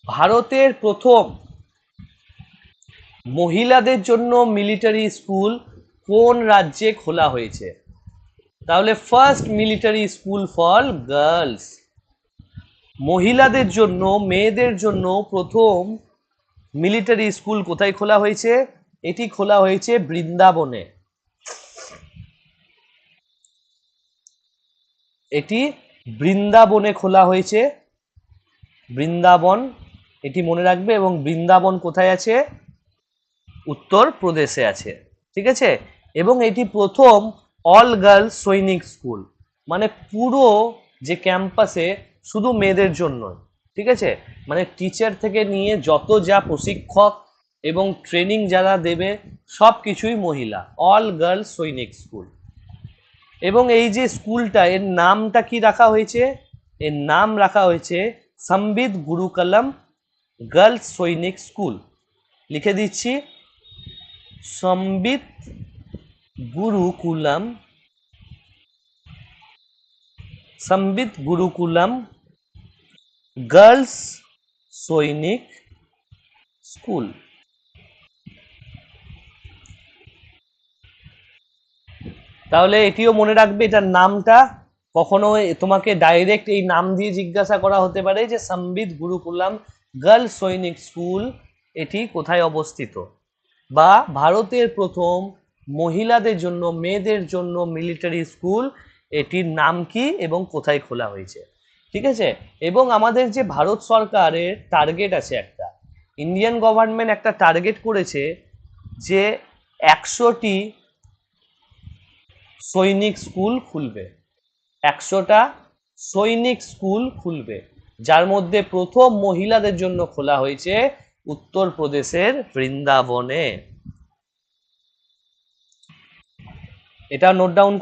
ভারতের প্রথম মহিলাদের জন্য মিলিটারি স্কুল কোন রাজ্যে খোলা হয়েছে? তাহলে first military school for girls, মহিলাদের জন্য, মেয়েদের জন্য প্রথম মিলিটারি স্কুল কোথায় খোলা হয়েছে? এটি খোলা হয়েছে বৃন্দাবনে। এটি বৃন্দাবনে খোলা হয়েছে। বৃন্দাবন, এটি মনে রাখবে। এবং বৃন্দাবন কোথায় আছে? উত্তর প্রদেশে আছে। ঠিক আছে। এবং এটি প্রথম অল গার্লস সৈনিক স্কুল, মানে পুরো যে ক্যাম্পাসে শুধু মেয়েদের জন্য। ঠিক আছে। মানে টিচার থেকে নিয়ে যত যা প্রশিক্ষক এবং ট্রেনিং যারা দেবে সব কিছুই মহিলা। অল গার্লস সৈনিক স্কুল। এবং এই যে স্কুলটা, এর নামটা কি রাখা হয়েছে? এর নাম রাখা হয়েছে সম্বিত গুরুকুলম গার্লস সৈনিক স্কুল। লিখে দিচ্ছি, সম্বিত গুরুকুলম, সম্বিত গুরুকুলম গার্লস সৈনিক স্কুল। তাহলে এটিও মনে রাখবে, এটার নামটা কখনো তোমাকে ডাইরেক্ট এই নাম দিয়ে জিজ্ঞাসা করা হতে পারে যে সম্বিত গুরুকুলম গার্লস সৈনিক স্কুল এটি কোথায় অবস্থিত, বা ভারতের প্রথম মহিলাদের জন্য, মেয়েদের জন্য মিলিটারি স্কুল এটির নাম কি এবং কোথায় খোলা হয়েছে। ঠিক আছে। এবং আমাদের যে ভারত সরকারের টার্গেট আছে একটা, ইন্ডিয়ান গভর্নমেন্ট একটা টার্গেট করেছে যে 100টি সৈনিক স্কুল খুলবে। 100টা সৈনিক স্কুল খুলবে, যার মধ্যে প্রথম মহিলাদের জন্য খোলা হয়েছে উত্তরপ্রদেশের বৃন্দাবনে। এটা নোট ডাউন